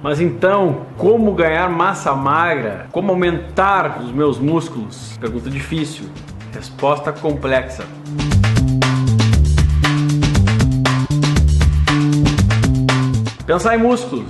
Mas então, como ganhar massa magra? Como aumentar os meus músculos? Pergunta difícil, resposta complexa. Pensar em músculos,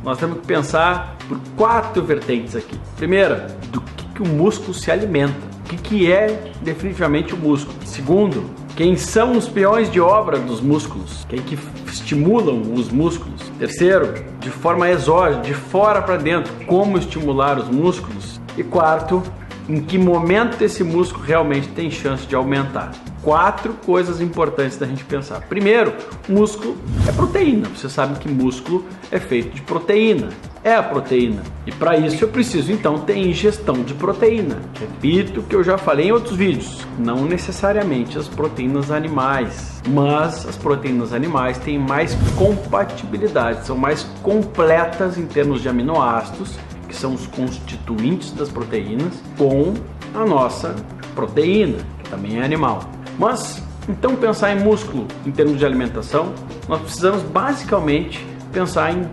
nós temos que pensar por 4 vertentes aqui. Primeira, do que o músculo se alimenta. O que é definitivamente o músculo? Segundo, quem são os peões de obra dos músculos? Quem que estimulam os músculos? Terceiro, de forma exógena, de fora para dentro, como estimular os músculos? E quarto, em que momento esse músculo realmente tem chance de aumentar? 4 coisas importantes da gente pensar. Primeiro, músculo é proteína. Você sabe que músculo é feito de proteína. É a proteína. E para isso eu preciso então ter ingestão de proteína. Repito o que eu já falei em outros vídeos. Não necessariamente as proteínas animais, mas as proteínas animais têm mais compatibilidade, são mais completas em termos de aminoácidos, que são os constituintes das proteínas, com a nossa proteína, que também é animal. Mas, então pensar em músculo em termos de alimentação, nós precisamos basicamente pensar em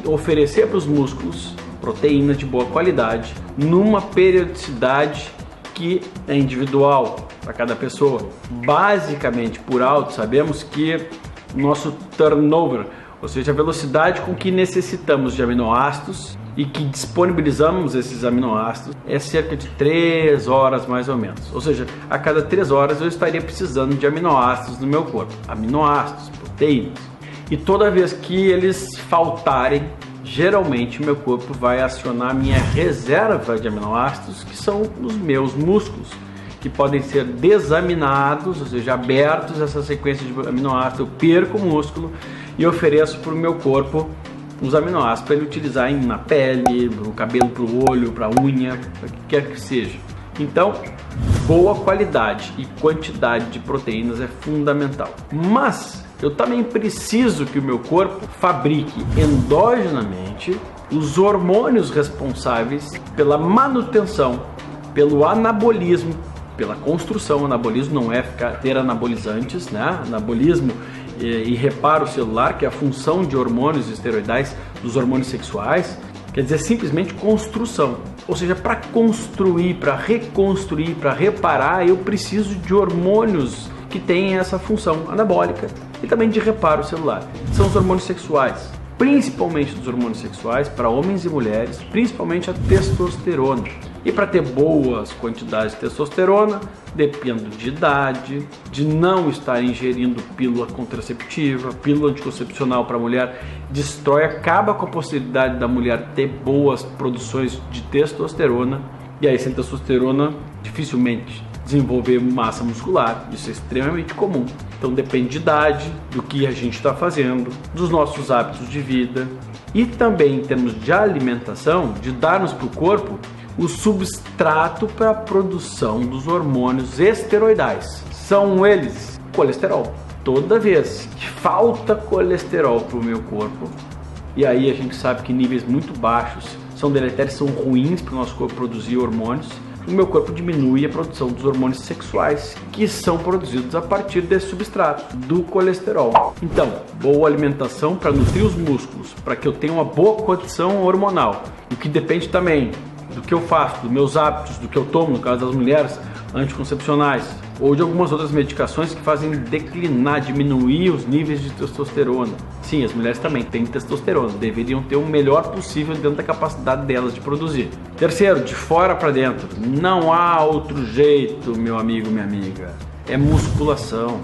oferecer para os músculos proteína de boa qualidade, numa periodicidade que é individual para cada pessoa. Basicamente, por alto, sabemos que o nosso turnover, ou seja, a velocidade com que necessitamos de aminoácidos e que disponibilizamos esses aminoácidos é cerca de 3 horas mais ou menos. Ou seja, a cada 3 horas eu estaria precisando de aminoácidos no meu corpo. Aminoácidos, proteínas. E toda vez que eles faltarem, geralmente o meu corpo vai acionar a minha reserva de aminoácidos, que são os meus músculos, que podem ser desaminados, ou seja, abertos essa sequência de aminoácidos. Eu perco o músculo e ofereço para o meu corpo os aminoácidos para ele utilizar na pele, no cabelo, para o olho, para a unha, para o que quer que seja. Então, boa qualidade e quantidade de proteínas é fundamental. Mas eu também preciso que o meu corpo fabrique endogenamente os hormônios responsáveis pela manutenção, pelo anabolismo, pela construção. Anabolismo não é ter anabolizantes, né? Anabolismo e reparo celular, que é a função de hormônios esteroidais dos hormônios sexuais, quer dizer simplesmente construção. Ou seja, para construir, para reconstruir, para reparar, eu preciso de hormônios que têm essa função anabólica e também de reparo celular. São os hormônios sexuais, principalmente dos hormônios sexuais para homens e mulheres, principalmente a testosterona. E para ter boas quantidades de testosterona, dependo de idade, de não estar ingerindo pílula contraceptiva. Pílula anticoncepcional para a mulher destrói, acaba com a possibilidade da mulher ter boas produções de testosterona. E aí, sem testosterona, dificilmente desenvolver massa muscular. Isso é extremamente comum. Então depende de idade, do que a gente está fazendo, dos nossos hábitos de vida e também em termos de alimentação, de darmos para o corpo o substrato para a produção dos hormônios esteroidais. São eles colesterol. Toda vez que falta colesterol para o meu corpo, e aí a gente sabe que níveis muito baixos são deletérios, são ruins para o nosso corpo produzir hormônios, o meu corpo diminui a produção dos hormônios sexuais que são produzidos a partir desse substrato, do colesterol. Então, boa alimentação para nutrir os músculos, para que eu tenha uma boa condição hormonal, o que depende também do que eu faço, dos meus hábitos, do que eu tomo, no caso das mulheres, anticoncepcionais, ou de algumas outras medicações que fazem declinar, diminuir os níveis de testosterona. Sim, as mulheres também têm testosterona, deveriam ter o melhor possível dentro da capacidade delas de produzir. Terceiro, de fora para dentro, não há outro jeito, meu amigo, minha amiga, é musculação.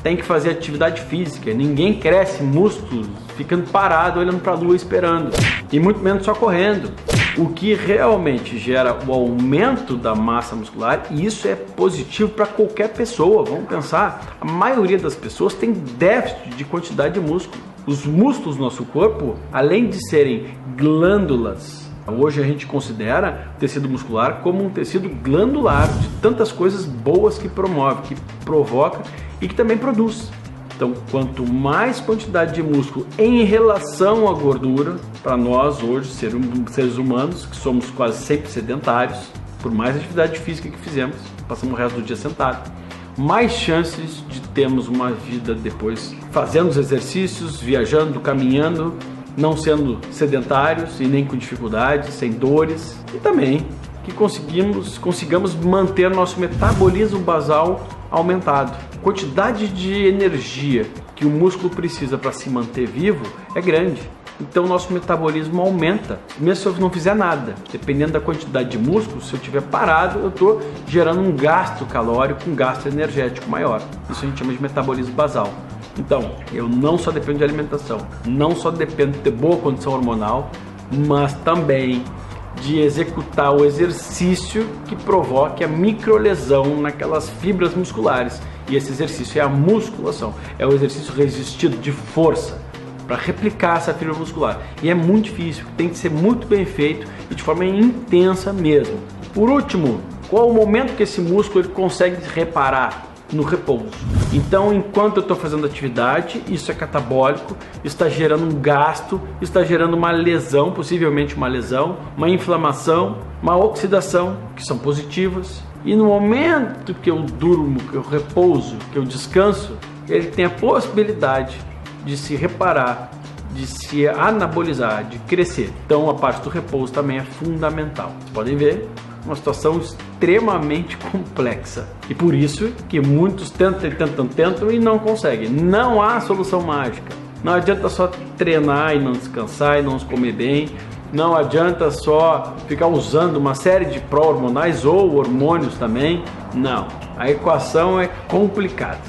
Tem que fazer atividade física, ninguém cresce músculos ficando parado, olhando para a lua esperando, e muito menos só correndo. O que realmente gera o aumento da massa muscular, e isso é positivo para qualquer pessoa. Vamos pensar, a maioria das pessoas tem déficit de quantidade de músculo. Os músculos do nosso corpo, além de serem glândulas, hoje a gente considera o tecido muscular como um tecido glandular de tantas coisas boas que promove, que provoca e que também produz. Então, quanto mais quantidade de músculo em relação à gordura, para nós hoje, seres humanos, que somos quase sempre sedentários, por mais atividade física que fizemos, passamos o resto do dia sentado, mais chances de termos uma vida depois fazendo os exercícios, viajando, caminhando não sendo sedentários e nem com dificuldades, sem dores, e também que consigamos manter nosso metabolismo basal aumentado. A quantidade de energia que o músculo precisa para se manter vivo é grande. Então nosso metabolismo aumenta, mesmo se eu não fizer nada. Dependendo da quantidade de músculo, se eu estiver parado, eu estou gerando um gasto calórico, um gasto energético maior. Isso a gente chama de metabolismo basal. Então, eu não só dependo de alimentação, não só dependo de ter boa condição hormonal, mas também de executar o exercício que provoque a microlesão naquelas fibras musculares. E esse exercício é a musculação, é o exercício resistido de força, para replicar essa fibra muscular. E é muito difícil, tem que ser muito bem feito e de forma intensa mesmo. Por último, qual o momento que esse músculo ele consegue reparar? No repouso. Então, enquanto eu estou fazendo atividade, isso é catabólico, está gerando um gasto, está gerando uma lesão, possivelmente uma lesão, uma inflamação, uma oxidação, que são positivas. E no momento que eu durmo, que eu repouso, que eu descanso, ele tem a possibilidade de se reparar, de se anabolizar, de crescer. Então a parte do repouso também é fundamental. Vocês podem ver uma situação extremamente complexa. E por isso que muitos tentam e não conseguem. Não há solução mágica. Não adianta só treinar e não descansar e não comer bem. Não adianta só ficar usando uma série de pró-hormonais ou hormônios também. Não. A equação é complicada.